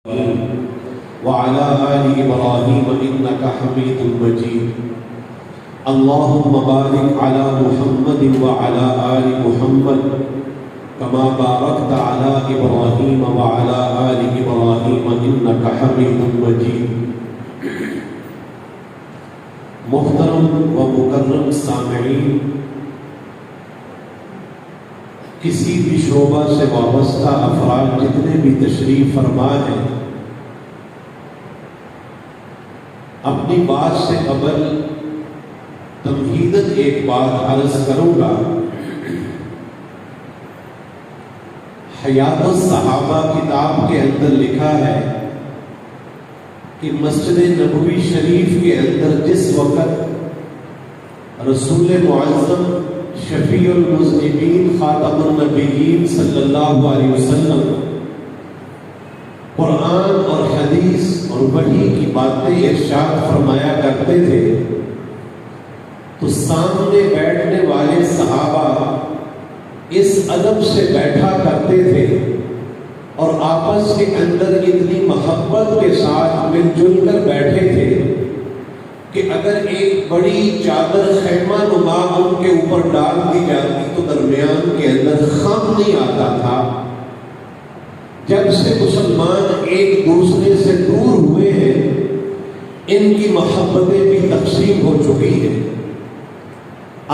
وعلى آل إبراهيم إنك حميد مجيد اللهم بارك على محمد وعلى آل محمد كما باركت على إبراهيم وعلى آل إبراهيم إنك حميد مجيد محترم و مکرم سامعین، کسی بھی شعبہ سے وابستہ افراد جتنے بھی تشریف فرما ہیں، اپنی بات سے قبل تمہیداً ایک بات عرض کروں گا۔ حیات الصحابہ کتاب کے اندر لکھا ہے کہ مسجد نبوی شریف کے اندر جس وقت رسول معظم شفیع المذنبین خاتم النبیین صلی اللہ علیہ وسلم قرآن اور حدیث اور وحی کی باتیں ارشاد فرمایا کرتے تھے، تو سامنے بیٹھنے والے صحابہ اس ادب سے بیٹھا کرتے تھے اور آپس کے اندر اتنی محبت کے ساتھ مل جل کر بیٹھے تھے کہ اگر ایک بڑی چادر خیمہ نما ان کے اوپر ڈال دی جاتی تو درمیان کے اندر خم نہیں آتا تھا۔ جب سے مسلمان ایک دوسرے سے دور ہوئے ہیں، ان کی محبتیں بھی تقسیم ہو چکی ہیں۔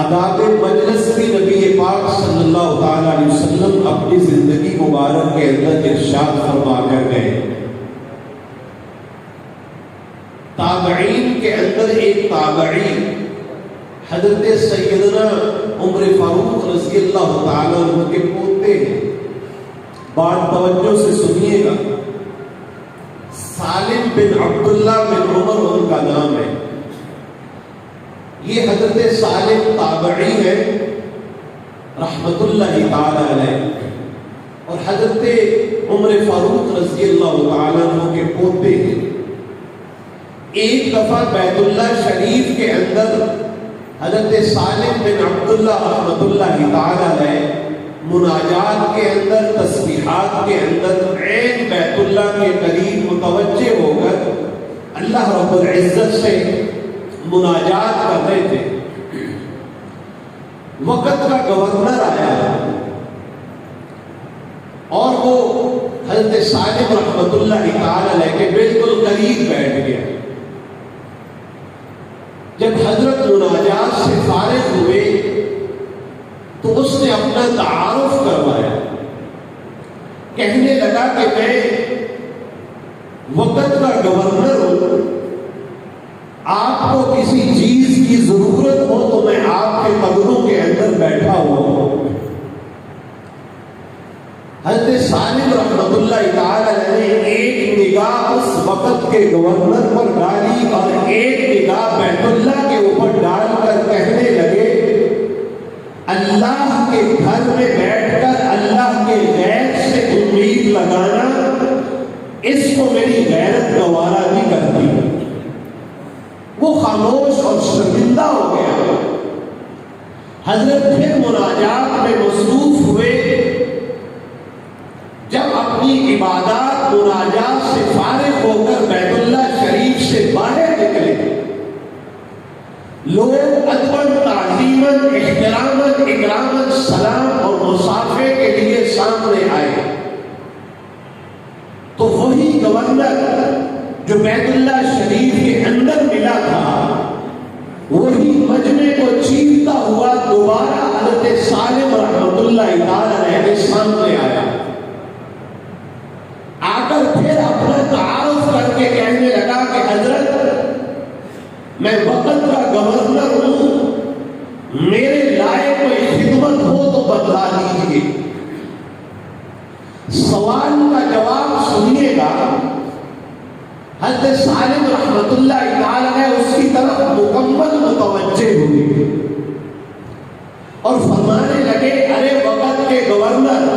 آداب مجلس بھی نبی پاک صلی اللہ تعالی علیہ وسلم اپنی زندگی مبارک کے اندر ارشاد فرما کر گئے۔ تابعین کے اندر ایک تابعی حضرت سیدنا عمر فاروق رضی اللہ تعالی عنہ کے پوتے ہیں۔ بات توجہ سے سنیے گا۔ سالم بن عبداللہ بن عمر ان کا نام ہے۔ یہ حضرت سالم تابعی ہے رحمت اللہ تعالی علیہ، اور حضرت عمر فاروق رضی اللہ تعالی عنہ کے پوتے ہیں۔ ایک دفعہ بیت اللہ شریف کے اندر حضرت سالم بن عبداللہ رحمت اللہ تعالی علیہ مناجات کے اندر، تسبیحات کے اندر عین بیت اللہ کے قریب متوجہ ہو کر اللہ رب العزت سے مناجات کر رہے تھے۔ وقت کا گورنر آیا اور وہ حضرت سالم رحمت اللہ تعالی علیہ کے بالکل قریب بیٹھ گیا۔ جب حضرت مناجات سے فارغ ہوئے تو اس نے اپنا تعارف کروایا، کہنے لگا کہ میں وقت کا گورنر ہوں، آپ کو کسی چیز کی ضرورت ہو تو میں آپ کے قدموں کے اندر بیٹھا ہوا ہوں۔ حضرت سالم رحمت اللہ تعالی علیہ نے ایک نگاہ اس وقت کے گورنر پر ڈالی اور ایک نگاہ بیت اللہ کے اوپر ڈال کر کہنے لگے، اللہ کے گھر میں بیٹھ کر اللہ کے غیر سے امید لگانا، اس کو میری غیرت گوارا نہیں کرتی۔ وہ خاموش اور شرمندہ ہو گیا۔ حضرت پھر مناجات میں مصروف ہوئے۔ جب اپنی عبادات مناجات سے فارغ ہو کر بیت اللہ شریف سے باہر نکلے، لوگ ادباً تعظیماً احتراماً اکراماً سلام اور مصافحے کے لیے سامنے آئے، تو وہی گورنر جو بیت اللہ شریف کے اندر ملا تھا، وہی مجمع کو چیرتا ہوا دوبارہ حضرت سالم رحمت اللہ تعالی علیہ کے سامنے آیا۔ آ کر پھر اپنا تعارف کر کے کہنے لگا کہ حضرت، میں وقت کا گورنر ہوں، میرے لائق کوئی خدمت ہو تو بتلا دیجیے۔ سوال کا جواب سنیے گا۔ حضرت سالم رحمت اللہ تعالی علیہ اس کی طرف مکمل متوجہ ہوئے اور فرمانے لگے، ارے وقت کے گورنر،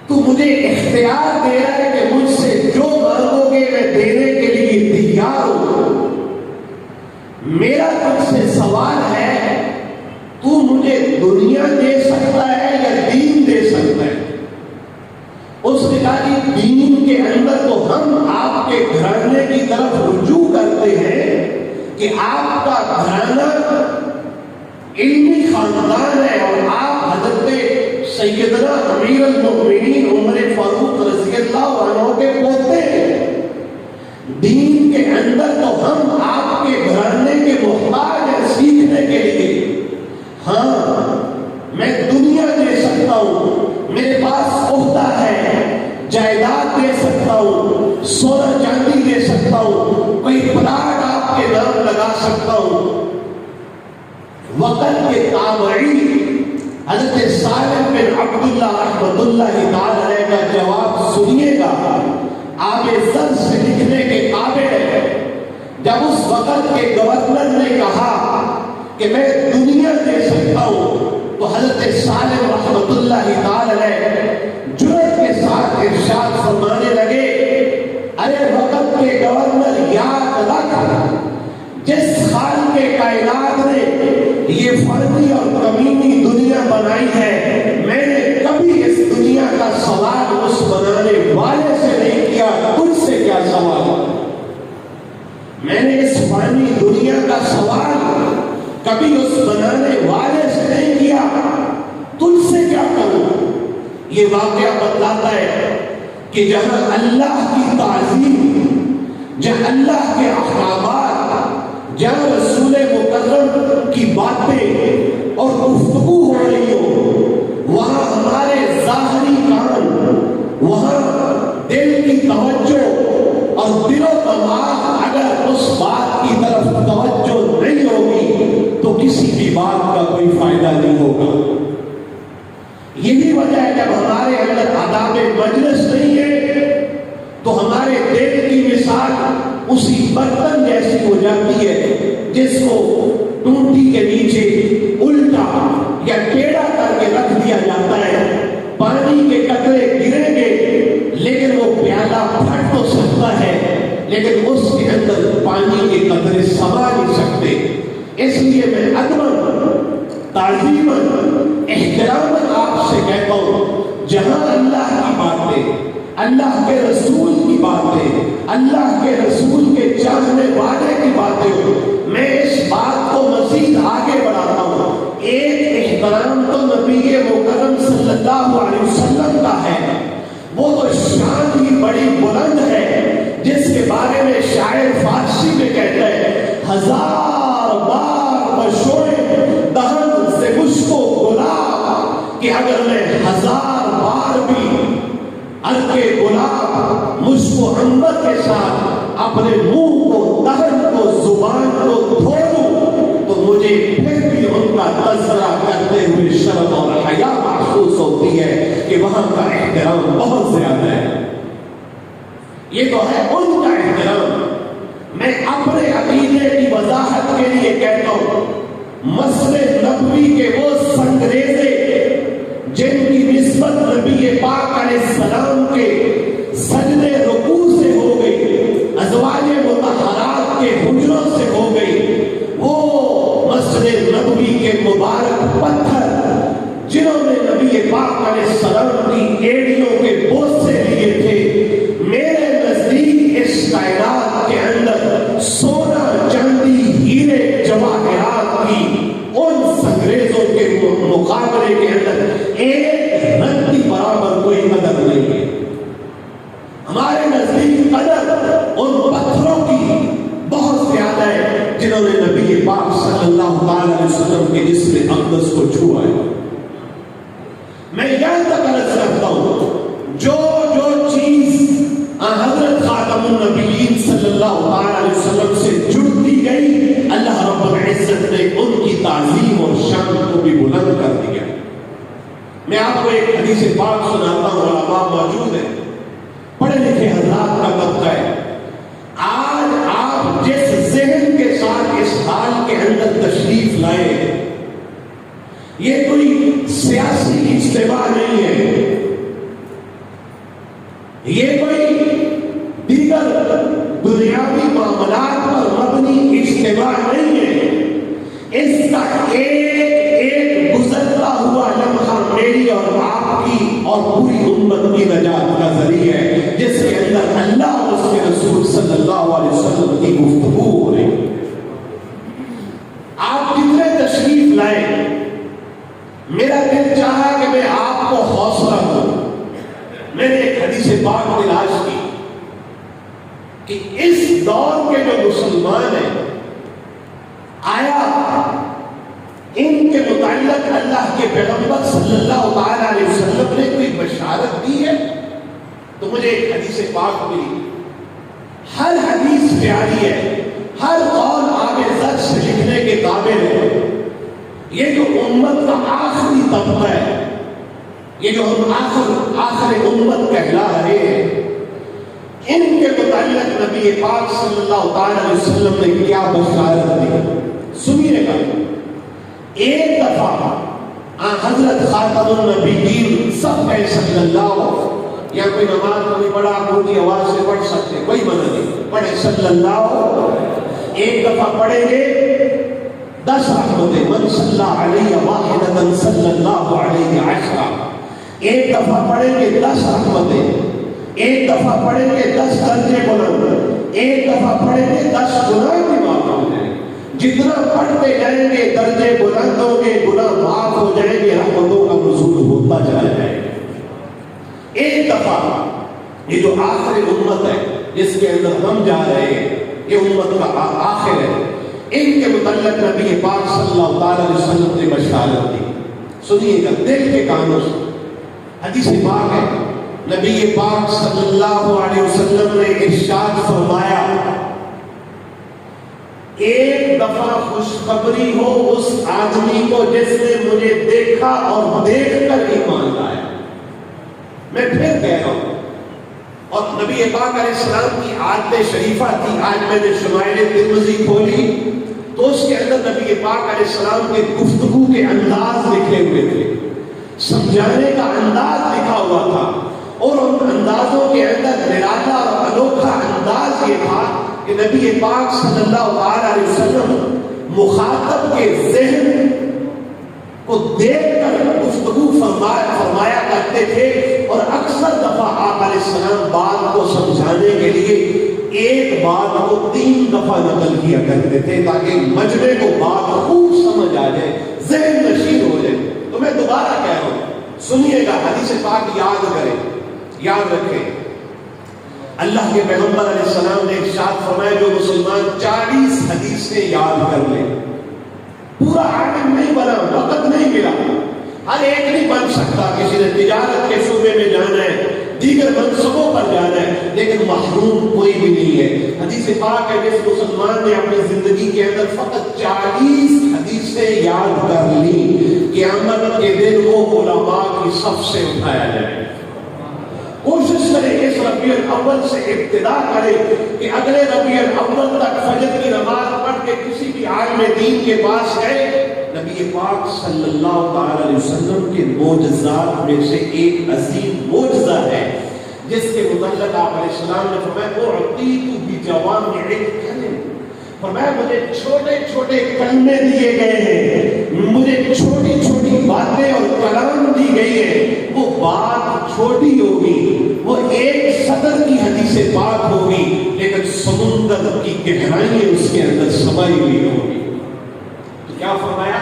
تو مجھے اختیار دے رہا ہے کہ مجھ سے جو مانگو گے میں دینے کے لیے تیار ہوں۔ میرا تجھ سے سوال ہے، تو مجھے دنیا دے سکتا ہے یا دین دے سکتا ہے؟ اس نے کہا کہ دین کہ آپ کا گھرانہ علمی خاندان ہے اور آپ حضرت سیدنا امیر المؤمنین عمر فاروق رضی اللہ عنہ کے پوتے ہیں. دین کے اندر تو ہم آپ کے گھرانے کے محتاج ہیں سیکھنے کے لیے. ہاں میں دنیا دے سکتا ہوں، میرے پاس عہدہ ہے، جائیداد دے سکتا ہوں، سونا چاندی دے سکتا ہوں، کوئی پلاٹ آپ کے نام لگا سکتا ہوں. وقت کے تابعی حضرت سالم بن عبداللہ رحمۃ اللہ تعالی علیہ کا جواب سنیے گا. آب زر سے لکھنے کے قابل ہے. جب اس وقت کے گورنر نے کہا کہ میں دنیا دے سکتا ہوں تو حضرت سالم رحمۃ اللہ تعالی علیہ جرأت کے ساتھ ارشاد فرمانے لگے، ارے وقت کے گورنر یاد رکھ، جس خالق کائنات نے یہ فردی اور کمینی دنیا بنائی ہے، میں نے کبھی اس دنیا کا سوال اس بنانے والے سے نہیں کیا. تجھ سے کیا سوال؟ میں نے اس فانی دنیا کا سوال کبھی اس بنانے والے سے نہیں کیا، تجھ سے کیا کروں؟ یہ واقعہ بتلاتا ہے کہ جہاں اللہ کی تعظیم، جہاں اللہ کے احکامات، جہاں رسول مکرم کی باتیں اور گفتگو ہو رہی ہو، وہاں ہمارے ظاہری کام، وہاں دل کی توجہ اور دل و دماغ اگر اس بات کی طرف توجہ نہیں ہوگی تو کسی بھی بات کا کوئی فائدہ نہیں ہوگا. یہی وجہ ہے جب ہمارے اندر آداب مجلس نہیں ہے تو ہمارے دل کی مثال اسی برتن جیسی ہو جاتی ہے جس کو ٹونٹی کے نیچے الٹا یا ٹیڑھا کر کے رکھ دیا جاتا ہے. پانی کے قطرے گریں گے لیکن وہ پیالہ پھٹ تو سکتا ہے لیکن اس کے اندر پانی کے قطرے سما نہیں سکتے. اس لیے میں ادباً، تعظیماً، احتراماً آپ سے کہتا ہوں، جہاں اللہ کی باتیں، اللہ کے رسول کی باتیں، اللہ کے رسول کے چاہنے والے کی باتیں ہو، میں اس بات کو مزید آگے بڑھاتا ہوں. ایک احترام تو نبی مکرم صلی اللہ علیہ وسلم کا ہے، وہ تو شان ہی بڑی بلند ہے جس کے بارے میں شاعر فارسی میں کہتا ہے، ہزار بار بشوئے دہن سے مجھ کو گلاب، کہ اگر میں ہزار بار بھی عرق گلاب مجھ کو عنبر کے ساتھ اپنے منہ کو، دہن کو، زبان کو دھو دوں تو مجھے پھر بھی ان کا تذکرہ کرتے ہوئے شرم اور حیا محسوس ہوتی ہے کہ وہاں کا احترام بہت زیادہ ہے. یہ تو ہے ان کا احترام. میں اپنے عقیدے کی وضاحت کے لیے کہتا ہوں، مسجد نبوی کے وہ سنگریزے جن کی نسبت نبی پاک علیہ السلام کے سجدے رکوع سے ہو گئی، ازواج مطہرات کے حجروں سے ہو گئی، وہ مسجد نبوی کے مبارک پتھر جنہوں نے نبی پاک علیہ السلام کی ایڑیوں کے بوسے لیے تھے، میرے نزدیک اس کائنات کے اندر سونا، چاندی، ہیرے، جواہرات کی ان سنگریزوں کے مقابلے کے اندر ایک رتی برابر کوئی قدر نہیں ہے. ہمارے نزدیک قدر ان پتھروں کی بہت زیادہ ہے جنہوں نے نبی پاک صلی اللہ علیہ وسلم کے جسم اقدس کو چھوا ہے. میں یہاں تک عرض رکھتا ہوں، جو چیز حضرت خاتم النبیین صلی اللہ علیہ وسلم سے جڑتی گئی، اللہ رب العزت نے ان کی تعظیم اور شان کو بھی بلند کر دیا. میں آپ کو ایک حدیث پاک سناتا ہوں، علماء موجود ہیں، پڑھے لکھے حضرات کا طبقہ ہے. آج آپ جس ذہن کے ساتھ اس حال کے اندر تشریف لائے، یہ کوئی سیاسی اجتماع نہیں ہے، یہ کوئی دیگر دنیاوی معاملات پر مبنی اجتماع نہیں ہے. اس کا ایک گزرتا ہوا لمحہ میری اور آپ کی اور پوری امت کی نجات کا ذریعہ ہے، جس کے اندر اللہ اور اس کے رسول صلی اللہ علیہ وسلم کی گفتگو ہو رہی ہے. حدیث پاک تلاش کی کہ اس دور کے جو مسلمان ہیں آیا ان کے متعلق اللہ کے پیغمبر صلی اللہ تعالی علیہ وسلم نے کوئی بشارت دی ہے؟ تو مجھے ایک حدیث پاک ملی. ہر حدیث پیاری ہے، ہر قول آگے سچ سے لکھنے کے قابل ہے. یہ جو امت کا آخری طبقہ ہے، یہ جو ہم آخر امت کہلا رہے ہیں، ان کے متعلق نبی پاک صلی اللہ تعالی علیہ وسلم نے کیا بشارت دی؟ سنیے گا. ایک دفعہ حضرت خاتم النبیین سب کہہ صلی اللہ، یا کوئی نماز کوئی بڑا اونچی آواز سے پڑھ سکتے، کوئی منع نہیں، پڑھے صلی اللہ. ایک دفعہ پڑھیں گے 10 رحمتیں، من صلی علیہ واحدۃ صلی اللہ علیہ عشرہ. ایک دفعہ پڑھیں گے 10 رحمتیں، ایک دفعہ پڑھیں گے 10 درجے بلند، ایک دفعہ پڑھیں گے 10 گناہ کی معاف ہو جائیں. جتنا پڑھتے جائیں گے درجے بلند ہوں گے، گناہ معاف ہو جائیں گے، رحمتوں کا نزول ہوتا چلا جائے گا. ایک دفعہ یہ جو آخر امت ہے جس کے اندر ہم جا رہے ہیں، یہ امت کا آخر ہے، ان کے متعلق نبی پاک صلی اللہ تعالی علیہ وسلم نے بشارت دی. سنیے گا دل کے کانوں سے. حدیث پاک ہے، نبی پاک صلی اللہ علیہ وسلم نے ارشاد فرمایا، ایک دفعہ خوشخبری ہو اس آدمی کو جس نے مجھے دیکھا اور دیکھ کر ایمان لایا. میں پھر کہہ رہا ہوں، اور نبی پاک علیہ السلام کی عادت شریفہ تھی. آج میں نے شمائل ترمذی کھولی تو اس کے اندر نبی پاک علیہ السلام کے گفتگو کے انداز لکھے ہوئے تھے، سمجھانے کا انداز لکھا ہوا تھا، اور ان اندازوں کے اندر نرالا اور انوکھا انداز یہ تھا کہ نبی پاک صلی اللہ علیہ وسلم مخاطب کے ذہن کو دیکھ کر گفتگو فرمایا کرتے تھے. اور اکثر دفعہ آپ علیہ السلام بات کو سمجھانے کے لیے ایک بات کو 3 دفعہ نقل کیا کرتے تھے تاکہ مجمع کو بات خوب سمجھ آ جائے، ذہن نشین ہو جائے. تو میں دوبارہ کہہ رہا ہوں، سنیے گا، حدیث پاک یاد کریں، یاد رکھیں. اللہ کے پیغمبر علیہ السلام نے ارشاد فرمایا، جو مسلمان 40 حدیثیں یاد کر لے، پورا عالم نہیں بنا، وقت نہیں ملا، ہر ایک نہیں بن سکتا. کسی نے تجارت کے شعبے میں جانا ہے، دیگر منصبوں پر جانا ہے، لیکن محروم کوئی بھی نہیں ہے. حدیث پاک ہے، جس مسلمان نے اپنی زندگی کے اندر فقط 40 حدیثیں یاد کر لی، قیامت کے دن وہ علماء کی صف سے اٹھایا جائے. کوشش کریں اس ربیع الاول سے ابتدا کریں کہ اگلے ربیع الاول تک فجر کی نماز پڑھ کے کسی بھی عالم دین کے پاس گئے. نبی پاک صلی اللہ تعالی علیہ وسلم کے معجزات میں سے ایک عظیم معجزہ ہے جس کے متعلق آپ علیہ السلام نے فرمایا، اعطیت بجوامع الکلم، فرمایا مجھے چھوٹے چھوٹے کلمے دیے گئے ہیں، مجھے چھوٹی چھوٹی باتیں اور کلام دی گئی ہے. وہ بات چھوٹی ہوگی، وہ ایک سطر کی حدیث پاک ہوگی، لیکن سمندر کی گہرائیں اس کے اندر سمائی ہوئی ہوگی. تو کیا فرمایا،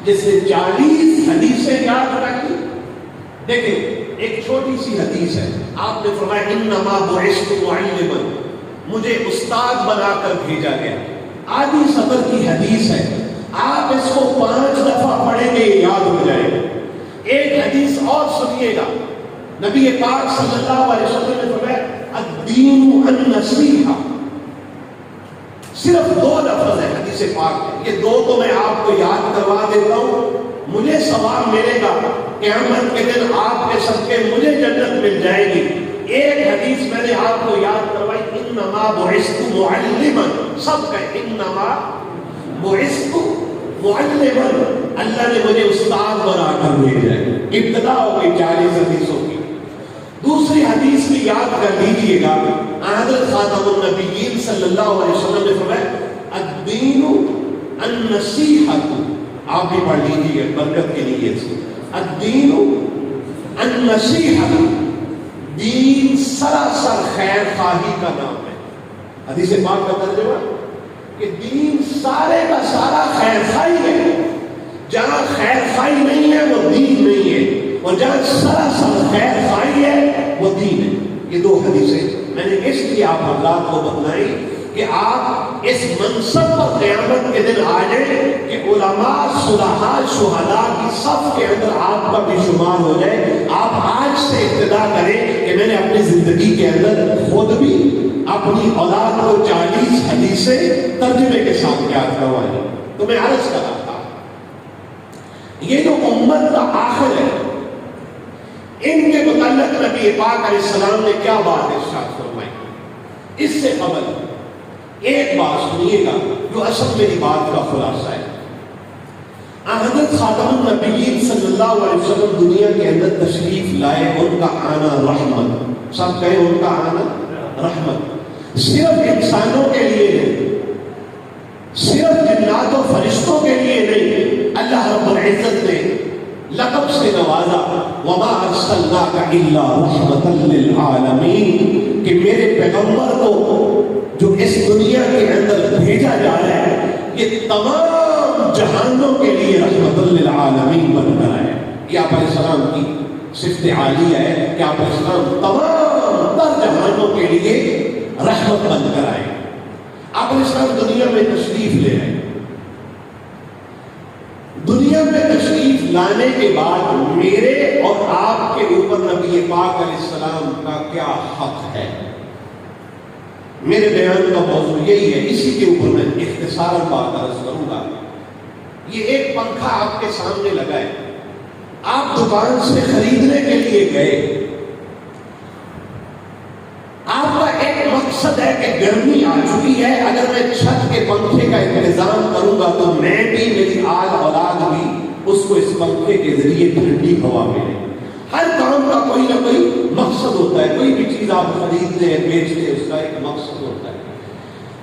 جس نے 40 حدیثیں یاد رکھی. دیکھیں ایک چھوٹی سی حدیث ہے، آپ نے فرمایا انما بعثت معلما، مجھے استاد بنا کر بھیجا گیا. آدھی سطر کی حدیث ہے، آپ اس کو 5 دفعہ پڑھیں گے یاد ہو جائے گا. ایک حدیث اور سنیے گا، نبی پاک صلی اللہ علیہ وسلم نے فرمایا الدین النصیحہ. صرف 2 لفظ ہے حدیث پاک میں، یہ 2 تو میں آپ کو یاد کروا دیتا ہوں، مجھے ثواب ملے گا، قیامت کے دن آپ کے صدقے مجھے جنت مل جائے گی. ایک حدیث میں نے آپ کو یاد کروائی، انما بعثت معلما، سب کا انما بعثت معلما، اللہ نے مجھے استاد بنا کر بھیجا ہے. ابتدا ہو گئی 40 حدیثوں کی. دوسری حدیث بھی یاد کر لیجیے گا، حضرت خاتم النبیین صلی اللہ علیہ وسلم نے فرمایا الدین النصیحۃ. آپ بھی پڑھ لیجیے برکت کے لیے، الدین النصیحۃ، دین سراسر خیر خواہی کا نام ہے. حدیث پاک کا ترجمہ کہ دین سارے کا سارا خیر خواہی ہے. جہاں خیر خواہی نہیں ہے وہ دین نہیں ہے، اور جہاں سراسر خیر خواہی ہے وہ دین ہے. یہ دو حدیثیں میں نے اس لیے آپ حضرات کو بتلائی کہ آپ اس منصب پر قیامت کے دن آ جائیں کہ علماء صلحاء شہداء کی صف کے اندر آپ کا بھی شمار ہو جائے. آپ آج سے ابتدا کریں کہ میں نے اپنی زندگی کے اندر خود بھی اپنی اولاد کو 40 حدیثیں ترجمے کے ساتھ یاد کروائی. تو میں عرض کر رہا تھا یہ جو امت کا آخر ہے ان کے متعلق نبی پاک علیہ السلام نے کیا بات ارشاد فرمائی. اس سے قبل ایک بات سنیے گا جو اصل میری بات کا خلاصہ ہے. حضرت خاتم النبیین صلی اللہ علیہ وسلم دنیا کے اندر تشریف لائے. ان کا آنا رحمت. سب کہیں ان کا آنا رحمت. صرف انسانوں کے لیے نہیں, صرف جنات و فرشتوں کے لیے نہیں, اللہ رب العزت نے لقب سے نوازا وما ارسلناک الا رحمتا للعالمین کہ میرے پیغمبر کو جو اس دنیا کے اندر بھیجا جا رہا ہے یہ تمام جہانوں کے لیے رحمت للعالمین بن کر آئے. یہ آپ علیہ السلام کی صفت عالیہ ہے کہ آپ علیہ السلام تمام تر جہانوں کے لیے رحمت بن کر آئے. آپ علیہ السلام دنیا میں تشریف لے آئے. دنیا میں تشریف لانے کے بعد میرے اور آپ کے اوپر نبی پاک علیہ السلام کا کیا حق ہے. میرے بیان کا موضوع یہی ہے, اسی کے اوپر میں اختصاراً بات عرض کروں گا. یہ ایک پنکھا آپ کے سامنے لگا ہے, آپ دکان سے خریدنے کے لیے گئے, آپ کا ایک مقصد ہے کہ گرمی آ چکی ہے, اگر میں چھت کے پنکھے کا انتظام کروں گا تو میں بھی میری آل اولاد بھی اس کو اس پنکھے کے ذریعے ٹھنڈی ہوا ملے. ہر کام کا کوئی نہ کوئی مقصد ہوتا ہے. کوئی بھی چیز آپ خریدتے ہیں بیچتے ہیں اس کا ایک مقصد ہوتا ہے.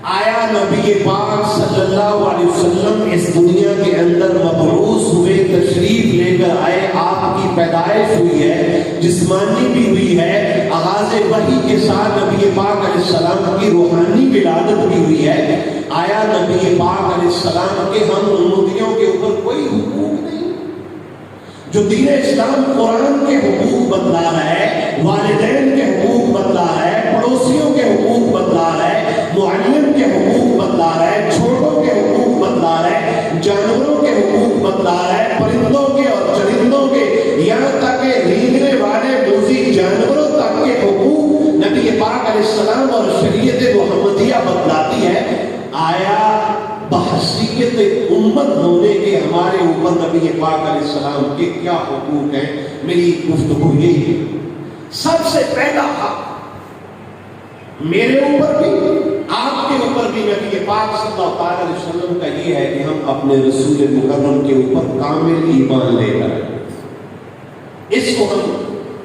آیا نبی پاک صلی اللہ علیہ وسلم اس دنیا کے اندر مبعوث ہوئے, تشریف لے کر آئے, آپ کی پیدائش ہوئی ہے, جسمانی بھی ہوئی ہے, آغاز وحی کے ساتھ نبی پاک علیہ السلام کی روحانی ولادت بھی ہوئی ہے. آیا نبی پاک علیہ السلام کے ہم امتیوں کے اوپر کوئی حقوق نہیں؟ جو دین اسلام قرآن کے حقوق بتلا رہا ہے, والدین کے حقوق بتلا رہا ہے, پڑوسیوں کے حقوق بتلا رہا ہے, معلم کے حقوق بتلا رہا ہے, چھوٹوں کے حقوق بتلا رہا ہے, جانوروں کے حقوق بتلا رہا ہے, پرندوں کے اور چرندوں کے, یہاں تک کہ رینگنے والے موذی جانوروں تک کے حقوق نبی پاک علیہ السلام اور شریعت محمدیہ بتلاتی ہے. آیا بحثیت امت ہونے کے ہمارے اوپر نبی پاک علیہ السلام کے کیا حقوق ہیں؟ میری گفتگو یہی ہے. سب سے پہلا حق میرے اوپر بھی آپ کے اوپر بھی نبی پاک صلی اللہ علیہ وسلم کا یہ ہے کہ ہم اپنے رسول مکرم کے اوپر کامل ایمان لے کر آئیں. اس کو ہم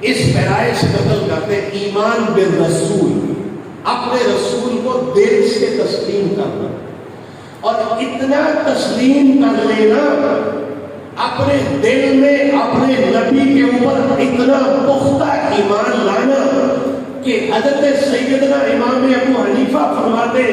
اس پیرائے سے قتل کرتے ہیں ایمان بالرسول, اپنے رسول کو دل سے تسلیم کرنا, اور اتنا تسلیم کر لینا اپنے دل میں اپنے نبی کے اوپر اتنا پختہ ایمان لانا کہ حضرت سیدنا امام ابو حنیفہ فرماتے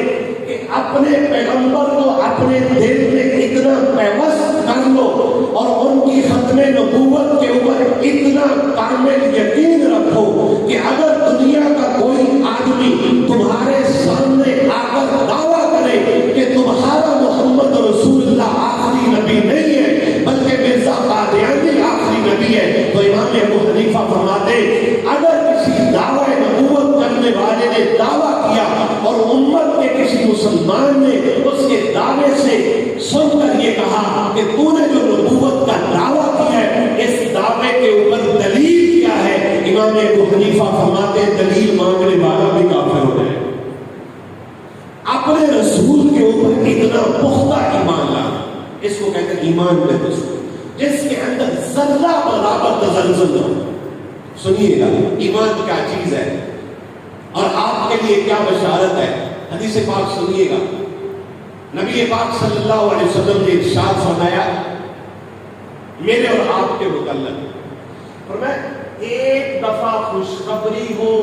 کہ اپنے پیغمبر کو اپنے دل میں اتنا پیوست کر لو اور ان کی ختم نبوت کے اوپر اتنا کامل یقین رکھو کہ اگر دنیا کا کوئی آدمی تمہارے سامنے آ کر دعویٰ کرے کہ تمہارا محمد رسول اللہ آخری نبی نہیں ہے بلکہ مرزا قادیانی آخری نبی ہے, تو امام ابو حنیفہ فرماتے اگر کسی دعوی نبوت کرنے والے نے دعویٰ کیا اور امت کے کسی مسلمان نے اس کے دعوے سے سن کر یہ کہا کہ تو نے جو نبوت کا دعویٰ کیا ہے اس دعوے کے اوپر دلیل کیا ہے, امام ابو حنیفہ فرماتے دلیل مانگنے والا بھی کافر ہو جائے. اپنے رسول کے اوپر اتنا پختہ ایمان لانا, اس کو کہتے ہیں ایمان بالرسول, جس کے اندر ذرہ برابر تزلزل نہ ہو. سنیے گا ایمان کیا چیز ہے اور آپ کے لیے کیا بشارت ہے. حدیث پاک سنیے گا, نبی پاک صلی اللہ علیہ وسلم نے ارشاد فرمایا میرے اور آپ کے متعلق, فرمایا ایک دفعہ خوشخبری ہو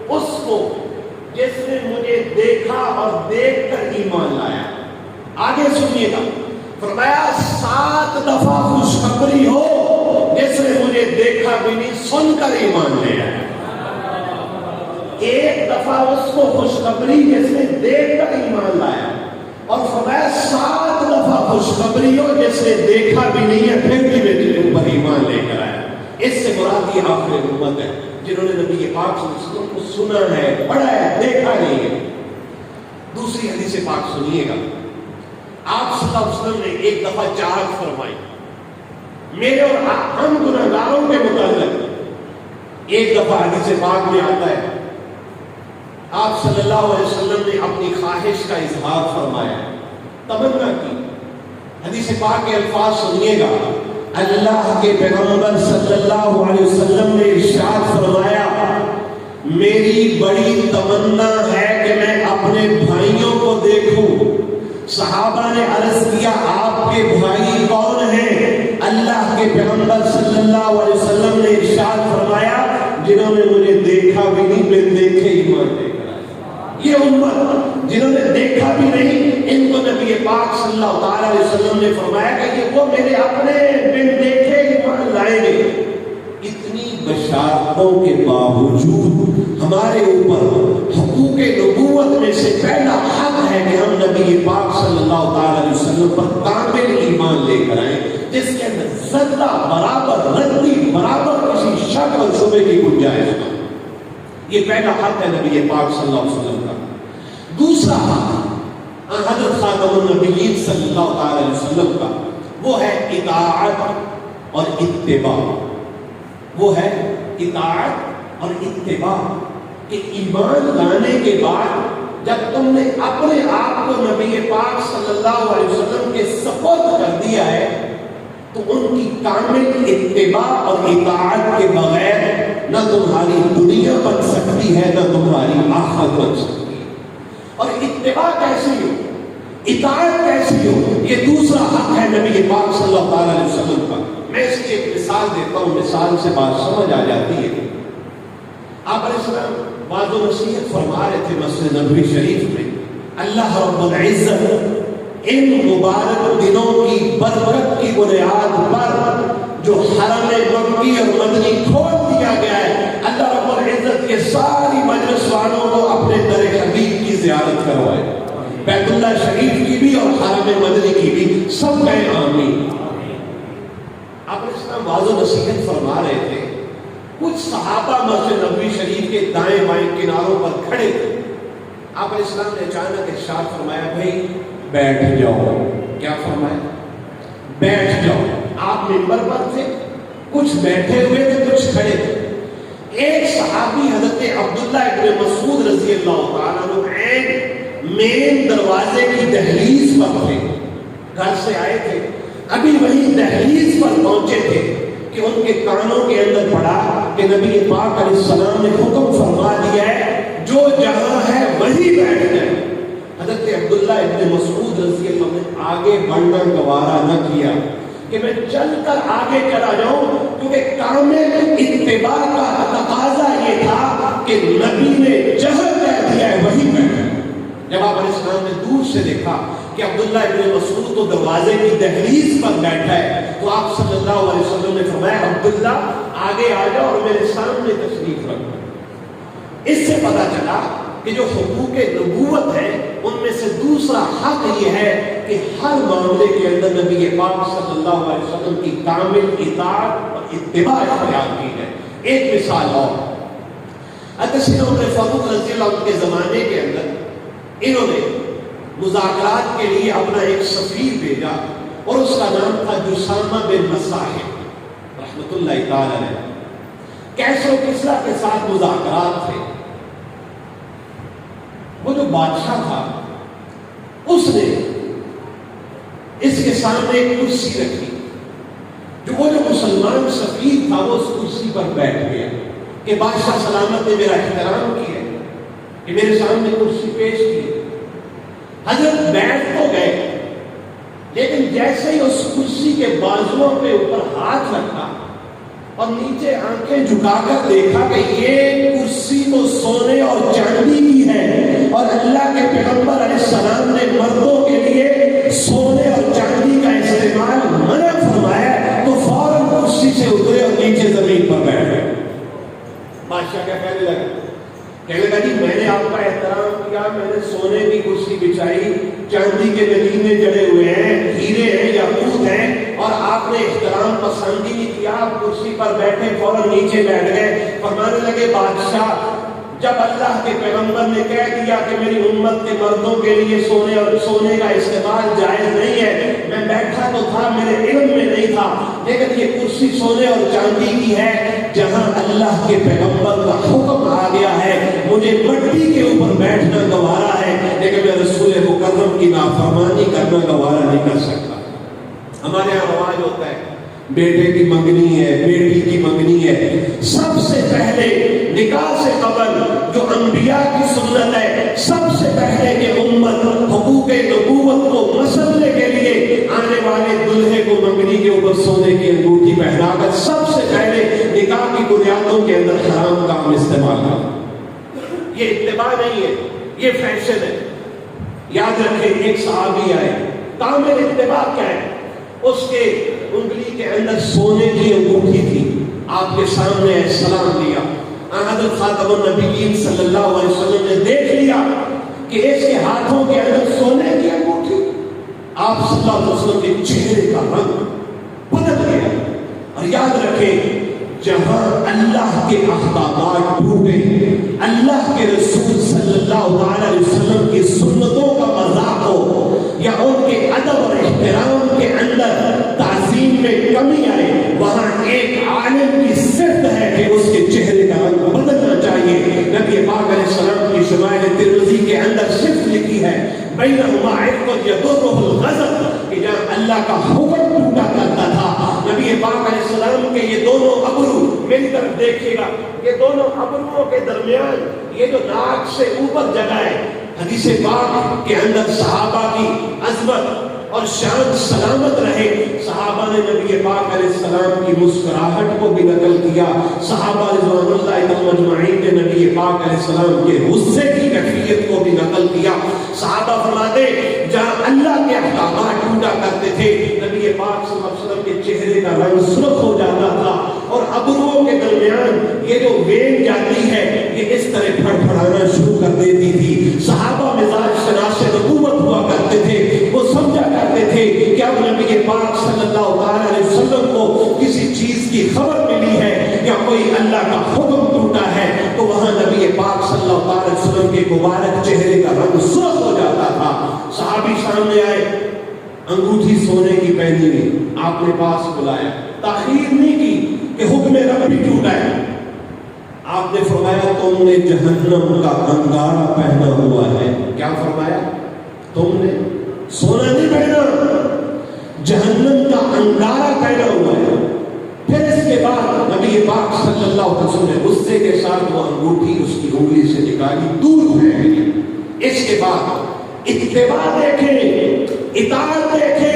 اس کو جس نے مجھے دیکھا اور دیکھ کر ایمان لایا. آگے سنیے گا, فرمایا 7 دفعہ خوشخبری ہو جس نے مجھے دیکھا بھی نہیں سن کر ایمان لے آیا. ایک دفعہ اس کو خوشخبری جس نے دیکھ کر ایمان لایا، اور فرمایا 7 دفعہ خوشخبری ہو جس نے دیکھا بھی نہیں ہے پھر بھی میرے اوپر ایمان لے کر آیا۔ اس سے مراد یہ آخری امت ہے جنہوں نے نبی پاک صلی اللہ علیہ وسلم کو سنا ہے، پڑھا ہے، دیکھا نہیں ہے۔ دوسری حدیث پاک سنیے گا، آپ صلی اللہ علیہ وسلم نے ایک دفعہ چاہت فرمائی میرے اور ہم گناہگاروں کے متعلق۔ ایک دفعہ حدیث پاک میں آتا ہے آپ صلی اللہ علیہ وسلم نے اپنی خواہش کا اظہار فرمایا، تمنا کی۔ حدیث پاک کے الفاظ سنیے گا، اللہ کے پیغمبر صلی اللہ علیہ وسلم نے ارشاد فرمایا میری بڑی تمنا ہے کہ میں اپنے بھائیوں کو دیکھوں۔ صحابہ نے عرض کیا آپ کے بھائی کون ہیں؟ اللہ کے پیغمبر صلی اللہ علیہ وسلم نے ارشاد فرمایا جنہوں نے مجھے دیکھا بھی نہیں بن دیکھے ایمان لے کر آئے۔ یہ امت جنہوں نے دیکھا بھی نہیں، ان کو نبی پاک صلی اللہ تعالی علیہ وسلم نے فرمایا کہ یہ وہ میرے اپنے بن دیکھے ایمان لائیں گے۔ اتنی بشارتوں کے باوجود ہمارے اوپر حقوق نبوت میں سے پہلا حق ہے کہ ہم نبی پاک صلی اللہ تعالی علیہ وسلم پر کامل ایمان لے کر آئیں، جس کے اندر ذرہ برابر ردی برابر کسی شک اور شبہ کی گنجائش نہ۔ یہ پہلا حق ہے نبی پاک صلی اللہ علیہ وسلم کا۔ دوسرا حق حضرت خاتم النبیین صلی اللہ تعالی علیہ وسلم کا، وہ ہے اطاعت اور اتباع۔ وہ ہے اطاعت اور اتباع کہ ایمان لانے کے بعد جب تم نے اپنے آپ کو نبی پاک صلی اللہ علیہ وسلم کے سپرد کر دیا ہے تو ان کی کامل اتباع اور اطاعت کے بغیر نہ تمہاری دنیا بن سکتی ہے نہ تمہاری آخرت بن سکتی ہے۔ اور اتباع کیسی ہو، اطاعت کیسی ہو، یہ دوسرا حق ہے نبی پاک صلی اللہ علیہ وسلم کا۔ میں اس کی ایک مثال دیتا ہوں، مثال سے بات سمجھ آ جاتی ہے۔ آپ علیہ السلام وعظ و نصیحت فرما رہے تھے مسجد نبوی شریف میں۔ اللہ رب العزت ان مبارک دنوں کی برکت کی بنیاد پر جو حرم مکی اور مدنی کھول دیا گیا ہے، اللہ رب العزت کے ساری مجلس والوں کو اپنے در حبیب کی زیارت کروائے، بیت اللہ شریف کی بھی اور حرم مدنی کی بھی، سب کہیں آمین۔ آپ اس طرح واضح نصیحت فرما رہے تھے، کچھ صحابہ مسجد نبوی شریف کے دائیں بائیں کناروں پر کھڑے تھے۔ آپ علیہ السلام نے اچانک ارشاد فرمایا بھائی بیٹھ جاؤ۔ کیا فرمایا؟ بیٹھ جاؤ۔ آپ منبر پر تھے، کچھ بیٹھے ہوئے تھے کچھ کھڑے تھے۔ ایک صحابی حضرت عبداللہ ابن مسعود رضی اللہ تعالیٰ عنہ مین دروازے کی دہلیز پر تھے، گھر سے آئے تھے، ابھی وہی دہلیز پر پہنچے تھے کہ ان کے کانوں کے اندر پڑا کہ نبی پاک علیہ السلام نے حکم فرما دیا ہے جو جہاں ہے وہی بیٹھ جائے۔ حضرت عبداللہ ابن مسعود رضی اللہ عنہ نے آگے بڑھنا گوارا نہ کیا کہ میں چل کر آگے چلا جاؤں، کیونکہ کامل اتباع کا تقاضا یہ تھا کہ نبی نے جہاں کہہ دیا ہے وہی بیٹھے۔ جب آپ علیہ السلام نے دور سے دیکھا کہ عبداللہ ابن مسعود تو دروازے کی دہلیز پر بیٹھا ہے تو آپ صلی اللہ علیہ وسلم نے فرمایا عبداللہ آگے آ جاؤ اور میرے سامنے تشریف رکھو۔ اس سے پتہ چلا کہ جو حقوق نبوت ہے ان میں سے دوسرا حق یہ ہے کہ ہر معاملے کے اندر نبی پاک صلی اللہ علیہ وسلم کی کامل اطاعت اور اتباع اختیار کی ہے۔ ایک مثال اور، حضرت عمر فاروق رضی اللہ عنہ کے زمانے کے اندر انہوں نے مذاکرات کے لیے اپنا ایک سفیر بھیجا اور اس کا نام تھا جسامہ بن مصاحب رحمۃ اللہ تعالی علیہ۔ کیسر و کسریٰ کے ساتھ مذاکرات تھے۔ وہ جو بادشاہ تھا اس نے اس کے سامنے ایک کرسی رکھی، وہ جو مسلمان سفیر تھا وہ اس کرسی پر بیٹھ گیا کہ بادشاہ سلامت نے میرا احترام کیا کہ میرے سامنے کرسی پیش کی۔ حضرت بیٹھ تو گئے لیکن جیسے ہی اس کرسی کے بازوؤں پہ اوپر ہاتھ رکھا اور نیچے آنکھیں جھکا کر دیکھا کہ یہ کرسی تو سونے اور چاندی کی ہے اور اللہ کے پیغمبر علیہ السلام نے مردوں کے لیے سونے اور چاندی کا استعمال منع فرمایا، تو فوراً کرسی سے اترے اور نیچے زمین پر بیٹھ گئے۔ بادشاہ کیا کہنے لگا؟ کہنے لگا گا جی میں نے آپ کا احترام کیا، میں نے سونے کی کرسی بچھائی، چاندی کے نگینے جڑے ہوئے ہیں، ہیرے ہیں، یاقوت ہیں، اور آپ نے احترام پسند ہی نہیں کیا، آپ کرسی پر بیٹھے فوراً نیچے بیٹھ گئے، فرمانے لگے بادشاہ جب اللہ کے پیغمبر نے کہہ دیا کہ میری امت کے مردوں کے لیے سونے کا استعمال جائز نہیں ہے، میں بیٹھا تو تھا، میرے علم میں نہیں تھا، لیکن یہ کرسی سونے اور چاندی کی ہے، جہاں اللہ کے پیغمبر کا حکم آ گیا ہے مجھے مٹی کے اوپر بیٹھنا گوارا ہے، لیکن میں رسول مکرم کی نافرمانی کرنا گوارا نہیں کر سکتا۔ ہمارے یہاں رواج ہوتا ہے بیٹے کی منگنی ہے، بیٹی کی منگنی ہے، سب سے پہلے نکاح سے قبل جو انبیاء کی سنت ہے، سب سے پہلے کہ امت حقوق نبوت کو مسلنے کے لیے آنے والے دلہے کو منگنی کے اوپر سونے کی انگوٹھی پہنا کر سب سے پہلے نکاح کی بنیادوں کے اندر حرام کام استعمال کرنا۔ یہ اتباع نہیں ہے، یہ فیشن ہے۔ یاد رکھیں ایک صحابی آئے، کامل اتباع کیا ہے؟ اس کے انگلی کے اندر سونے کی انگوٹھی تھی، آپ کے سامنے سلام دیا، حضرت خاتم النبیین صلی اللہ علیہ وسلم نے دیکھ لیا کہ اس کے ہاتھوں کے اندر سونے کی انگوٹھی، آپ صلی اللہ علیہ وسلم کے چہرے کا رنگ بدل گیا۔ اور یاد رکھیں جہاں اللہ کے احکامات ٹوٹے، اللہ کے رسول صلی اللہ علیہ وسلم کی سنتوں کا مذاق ہو یا ان کے ادب اور احترام کے اندر تعظیم میں کمی آئے، وہاں ایک عالم کی صفت ہے کہ اس کے چہرے کا رنگ بدلنا چاہیے۔ نبی پاک علیہ السلام کی شمائل ترمذی کے اندر صفت لکھی ہے بینہما عرق یضرہ الغضب، کہ جہاں اللہ کا حکم ٹوٹا کرتا تھا، نبی پاک علیہ السلام کے یہ دونوں ابرو، میری طرف دیکھیے گا، یہ دونوں ابروؤں کے درمیان یہ جو ناک سے اوپر جگہ ہے، حدیث پاک کے اندر صحابہ کی عظمت اور شان سلامت رہے، صحابہ نے نبی پاک علیہ السلام کی مسکراہٹ کو بھی نقل کیا، صحابہ رضوان اللہ مجمعین نے نبی پاک علیہ السلام کے غصے کی کیفیت کو بھی نقل کیا۔ صحابہ فرماتے جہاں اللہ کے احکامات ٹوٹا کرتے تھے، نبی پاک صلی اللہ علیہ وسلم کے چہرے کا رنگ سرخ ہو جاتا تھا، اور ابروؤں کے درمیان یہ جو وین جاتی ہے یہ اس طرح پھڑپھڑانا شروع کر دیتی تھی۔ صحابہ مزاج شناس نبوت ہوا کرتے تھے، وہ سمجھا کرتے تھے کہ اب نبی پاک صلی اللہ علیہ وسلم کو کسی چیز کی خبر ملی ہے یا کوئی اللہ کا حکم ٹوٹا ہے تو وہاں نبی پاک صلی اللہ علیہ وسلم کے مبارک چہرے کا رنگ سرخ ہو جاتا تھا۔ صحابی سامنے آئے، انگوٹھی سونے کی پہنی ہوئی، آپ نے پاس بلایا، تاخیر نہیں کی کہ حکم رب بھی ٹوٹا ہے، آپ نے فرمایا تم نے جہنم کا انگارہ پہنا ہوا ہے۔ کیا فرمایا؟ تم نے سونا نہیں پہنا، جہنم کا انگارہ پہنا ہوا ہے۔ پھر اس کے بعد نبی پاک صلی اللہ علیہ وسلم نے غصے کے ساتھ وہ انگوٹھی اس کی انگلی سے نکالی، دور پھینک دی۔ اس کے بعد اتباع دیکھیں، اطاعت دیکھیں۔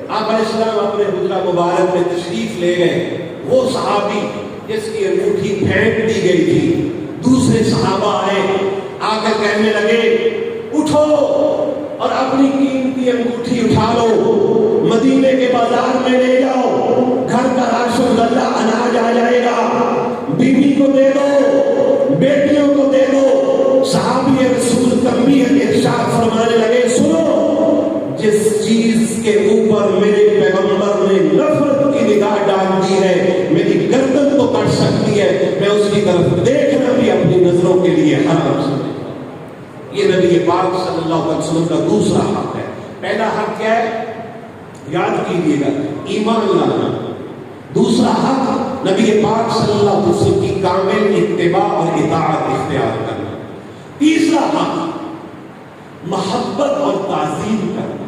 آپ علیہ السلام اپنے حجرہ مبارک میں تشریف لے گئے، وہ صحابی جس کی انگوٹھی پھینک دی گئی تھی، دوسرے صحابہ آئے، آ کر کہنے لگے اٹھو اور اپنی قیمتی انگوٹھی اٹھا لو، مدینے کے بازار میں لے جاؤ، گھر کا راشن غلہ اناج آ جائے گا، بیوی کو دے دو، بیٹیوں کو دے دو۔ صحابی رسول تنبیہ ارشاد فرمانے لگے سنو، جس چیز کے اوپر میرے پیغمبر نے نفرت کی نگاہ ڈال دی ہے، میری گردن تو کٹ سکتی ہے، میں اس کی طرف دیکھنا بھی اپنی نظروں کے لیے حرام سمجھتا ہوں۔ یہ نبی پاک صلی اللہ علیہ وسلم کا دوسرا حق ہے۔ پہلا حق کیا ہے؟ یاد کیجیے گا، ایمان لانا۔ دوسرا حق نبی پاک صلی اللہ علیہ وسلم کی کامل اتباع اور اطاعت اختیار کرنا۔ تیسرا حق محبت اور تعظیم کرنا۔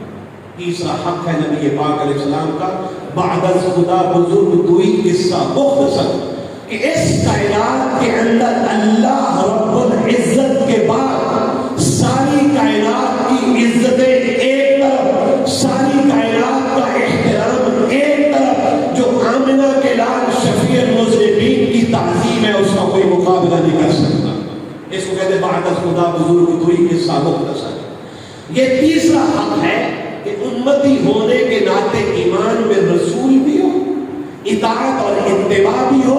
تیسرا حق ہے نبی پاک علیہ السلام کا، بعد از خدا بزرگ دوئی قصہ مختصر، کہ اس کائنات کے اندر اللہ رب العزت کے بعد ساری کائنات کی عزتیں ایک طرف، ساری کائنات کا احترام ایک طرف، جو آمنہ کے لال شفیع المذنبین کی تعظیم ہے اس کا کوئی مقابلہ نہیں کر سکتا۔ اس کو کہتے ہیں بعد از خدا بزرگ دوئی قصہ مختصر۔ یہ تیسرا حق ہے کہ امتی ہونے کے ناطے ایمان میں رسول بھی ہو، اطاعت اور اتباع بھی ہو،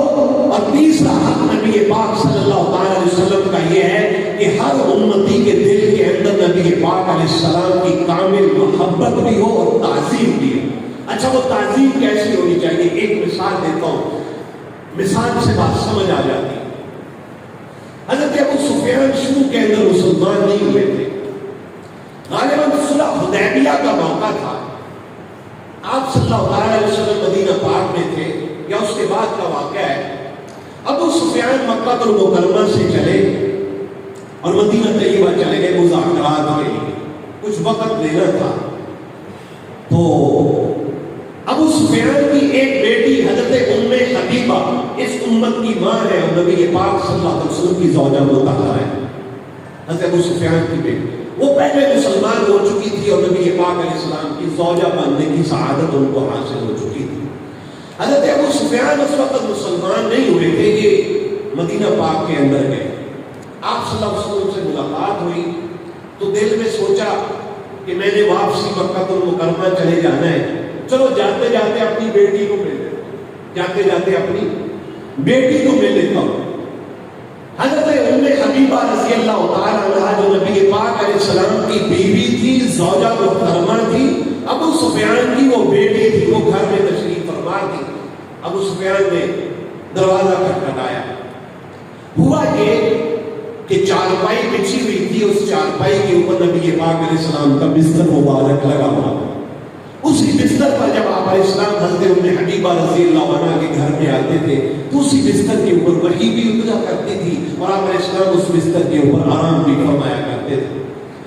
اور تیسرا حق نبی پاک صلی اللہ علیہ وسلم کا یہ ہے کہ ہر امتی کے دل کے اندر نبی پاک علیہ السلام کی کامل محبت بھی ہو اور تعظیم بھی ہو۔ اچھا وہ تعظیم کیسی ہونی چاہیے؟ ایک مثال دیتا ہوں، مثال سے بات سمجھ آ جاتی ہے۔ حضرت ابو سفیان شروع کے اندر مسلمان نہیں ہوئے تھے، غالباً صلح حدیبیہ کا موقع تھا، آپ صلی اللہ علیہ وسلم مدینہ پاک میں تھے یا اس کے بعد کا واقعہ ہے۔ ابو سفیان مکہ المکرمہ سے چلے اور مدینہ طیبہ چلے گئے مذاکرات کے لیے، کچھ وقت لینا تھا۔ تو ابو سفیان کی ایک بیٹی حضرت ام حبیبہ اس امت کی ماں ہے اور نبی پاک صلی اللہ علیہ وسلم کی زوجہ مطہرہ ہے، حضرت ابو سفیان کی بیٹی۔ وہ پہلے مسلمان ہو چکی تھی اور نبی پاک علیہ السلام کی زوجہ بننے کی سعادت ان کو حاصل ہو چکی تھی۔ حضرت ابو سفیان اس وقت مسلمان نہیں ہوئے تھے، یہ مدینہ پاک کے اندر گئے، آپ صلی اللہ علیہ وسلم سے ملاقات ہوئی تو دل میں سوچا کہ میں نے واپسی مکہ المکرمہ چلے جانا ہے، چلو جاتے جاتے اپنی بیٹی کو مل لیتا ہوں، جاتے جاتے اپنی بیٹی کو مل لیتا ہوں۔ حضرت ام حبیبہ رضی اللہ تعالیٰ عنہا جو نبی پاک علیہ السلام کی بیوی تھی، زوجہ محترمہ تھی، ابو سفیان کی وہ بیٹی تھی، وہ گھر میں تشریف فرما تھی۔ ابو سفیان نے دروازہ کھٹکھٹایا، ہوا یہ کہ چارپائی بچھی ہوئی تھی، اس چارپائی کے اوپر نبی پاک علیہ السلام کا بستر مبارک لگا ہوا تھا۔ اسی بستر پر جب آپ علیہ السلام حضرت ام حبیبہ رضی اللہ عنہ کے گھر میں آتے تھے تو اسی بستر کے اوپر وحی بھی اترا کرتی تھی اور آپ علیہ السلام اس بستر کے اوپر آرام بھی فرمایا کرتے تھے۔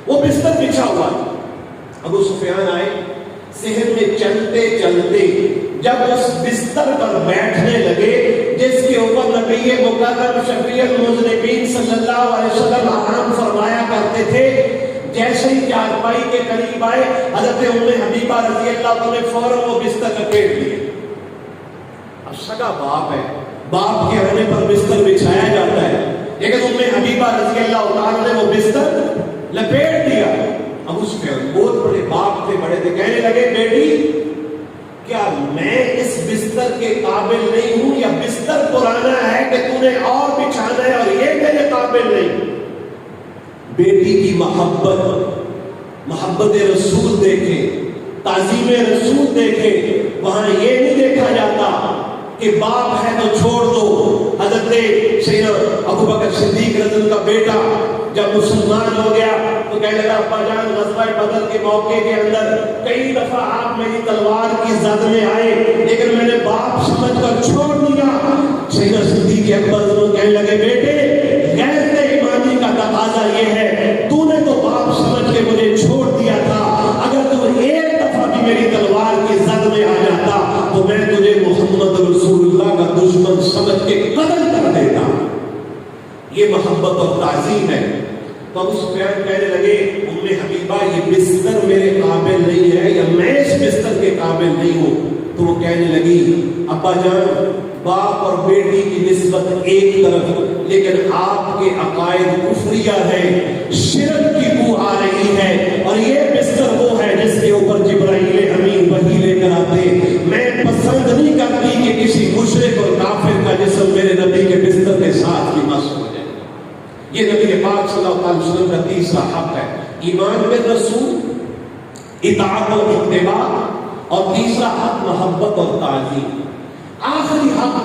وہ بستر بچھا ہوا، ابو سفیان آئے، صحن میں چلتے چلتے جب اس بستر پر بیٹھنے لگے جس کے اوپر نبی مکرم شفیع المذنبین صلی اللہ علیہ وسلم آرام فرمایا کرتے تھے، جیسے ہی چارپائی کے قریب آئے حضرت ام حبیبہ رضی اللہ عنہ نے فوراً وہ بستر لپیٹ لیے۔ اب سگا باپ ہے، باپ کے آنے پر بستر بچھایا جاتا ہے، لیکن ام حبیبہ رضی اللہ عنہ نے وہ بستر لپیٹ دیا۔ ابو سفیان بہت بڑے باپ تھے، بڑے تھے، کہنے لگے بیٹی کیا میں اس بستر کے قابل نہیں ہوں یا بستر پرانا ہے کہ تو نے اور بچھانا ہے اور یہ میرے قابل نہیں؟ بیٹی کی محبت رسول دیکھے، تعظیم رسول دیکھے، وہاں یہ نہیں دیکھا جاتا کہ باپ ہے تو چھوڑ دو۔ حضرت سیدنا ابو بکر صدیق رضی اللہ کا بیٹا جب مسلمان ہو گیا تو کہنے لگا ابا جان غزوہ بدر کے موقع کے اندر کئی دفعہ آپ میری تلوار کی زد میں آئے لیکن میں نے باپ سمجھ کر چھوڑ دیا۔ سیدنا صدیق اکبر کہنے لگے بیٹے غیرت ایمانی کا تقاضا یہ ہے، تو نے تو باپ سمجھ کے مجھے چھوڑ دیا تھا، اگر تو ایک دفعہ بھی میری تلوار کی زد میں آ جاتا تو میں تجھے محمد رسول اللہ کا دشمن سمجھ کے قتل کر دیتا۔ یہ محبت اور تعظیم ہے۔ تو ابو سفیان کہنے لگے ام حبیبہ یہ بستر میرے قابل نہیں ہے یا میں اس بستر کے قابل نہیں ہوں۔ تو وہ کہنے لگی ابا جان باپ اور بیٹی کی نسبت ایک طرف، لیکن آپ کے عقائد کفریہ ہیں، شرک کی بو آ رہی ہے، اور یہ بستر وہ ہے جس کے اوپر جبرائیل امین وحی لے کر آتے۔ میں پسند نہیں کرتی کہ کسی مشرک اور کافر کا جسم میرے نبی کے بستر کے ساتھ بھی مس ہو جائے۔ یہ نبی پاک صلی اللہ علیہ وسلم کا تیسرا حق ہے، ایمان بالرسول، اطاعت و اتباع، اور تیسرا حق محبت اور تعظیم۔ آخری حق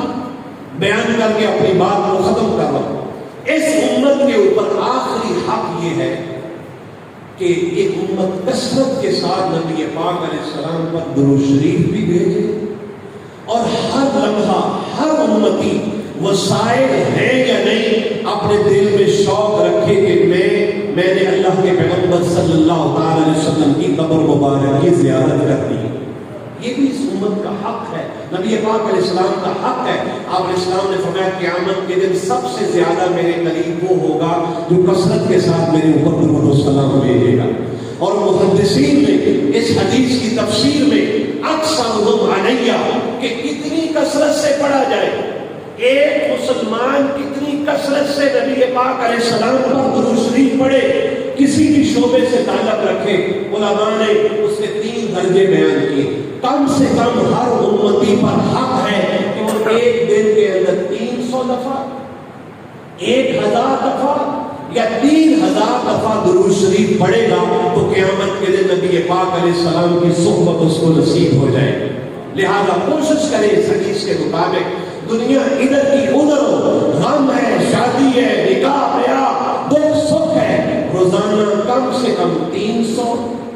بیان کر کے اپنی بات کو ختم کر رہا ہوں۔ اس امت کے اوپر آخری حق یہ ہے کہ یہ امت کثرت کے ساتھ نبی پاک علیہ السلام پر درود شریف بھی بھیجے، اور ہر لمحہ ہر امتی وسائل ہیں یا نہیں اپنے دل میں شوق رکھے کہ میں نے اللہ کے پیغمبر صلی اللہ علیہ وسلم کی قبر مبارک کی زیارت کرنی ہے۔ یہ بھی اس امت کا حق ہے، نبی پاک علیہ السلام کا حق ہے۔ آپ علیہ السلام نے فرمایا قیامت کے دن سب سے زیادہ میرے قریب وہ ہوگا جو کثرت کے ساتھ میرے اوپر درود و سلام بھیجے گا۔ اور محدثین نے اس حدیث کی تفسیر میں اکثرہم علیہ کہ کتنی کثرت سے پڑھا جائے، ایک مسلمان کتنی کثرت سے نبی پاک علیہ السلام پر درود شریف پڑھے، کسی بھی شعبے سے تعلق رکھے۔ علماء نے اس کے 3 درجے بیان کیے۔ کم سے کم ہر امتی پر حق ہے کہ وہ ایک دن کے اندر 300 دفعہ، 1000 دفعہ یا 3000 دفعہ درود شریف پڑھے گا تو قیامت کے دن نبی پاک علیہ السلام کی صحبت اس کو نصیب ہو جائے. لہذا کوشش کریں اس حدیث کے مطابق. دنیا ادھر کی ادھر ہو، غم ہے، شادی ہے، نکاح بیاہ، دکھ سکھ ہے، روزانہ کم سے کم 300،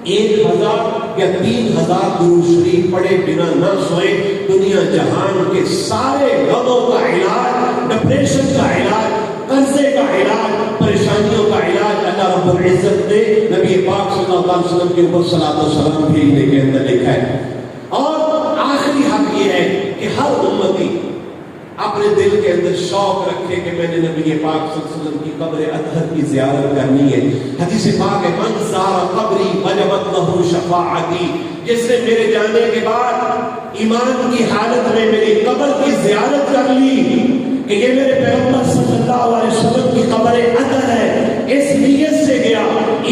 1000 یا 3000 درود شریف پڑھے بنا نہ سوئے. دنیا جہان کے سارے غموں کا علاج، ڈپریشن کا علاج، قرضے کا علاج، پریشانیوں کا علاج اللہ رب العزت نے نبی پاک صلی اللہ علیہ وسلم کے اوپر صلاۃ و سلام بھیجنے کے اندر لکھا ہے. اور آخری حق یہ ہے کہ ہر امتی اپنے دل کے اندر شوق رکھے کہ میں نے نبی پاک صلی اللہ علیہ وسلم کی قبر اطہر کی زیارت کرنی ہے. حدیث پاک ہے من زار قبری وجبت لہ شفاعتی، جس نے میرے جانے کے بعد ایمان کی حالت میں میری قبر کی زیارت کر لی کہ یہ میرے پیغمبر صلی اللہ علیہ وسلم کی قبر اطہر ہے، اس نیت سے گیا،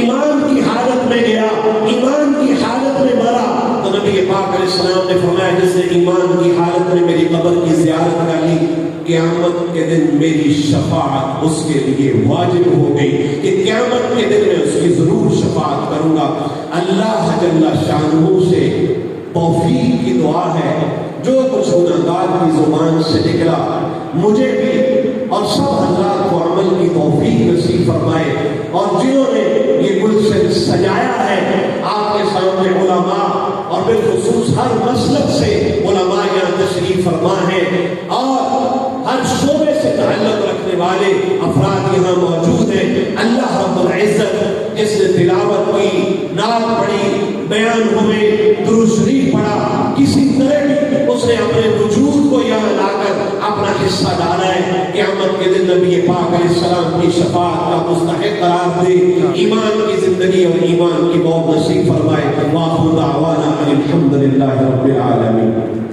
ایمان کی حالت میں گیا، ایمان کی حالت میں مرا، تو نبی پاک علیہ السلام نے فرمایا جس نے ایمان کی حالت میں میری قبر کی زیارت کر لی، قیامت کے دن میری شفاعت اس کے لیے واجب ہو گئی کہ قیامت کے دن میں اس کی ضرور شفاعت کروں گا. اللہ جل شانہ سے توفیق کی دعا ہے، جو کچھ گناہگار کی زبان سے نکلا مجھے بھی اور سب حضرات کو عمل کی توفیق نصیب فرمائے. اور جنہوں نے یہ گلشن سجایا ہے آپ کے سامنے علماء اور بالخصوص ہر مسلک سے علماء یہاں تشریف فرما ہیں اور ہر شعبے سے تعلق رکھنے والے افراد یہاں موجود ہیں. اللہ رب العزت جس نے تلاوت کی، نعت پڑھی، بیان ہوئے، درود شریف پڑھا، کسی طرح بھی اس نے اپنے وجود کو یہاں لا کر اپنا حصہ ڈالا ہے، قیامت کے دن نبی پاک علیہ السلام کی شفاعت کا مستحق قرار دے، ایمان کی زندگی اور ایمان کی موت نصیب فرمائے. وآخر دعوانا ان الحمد للہ رب العالمین.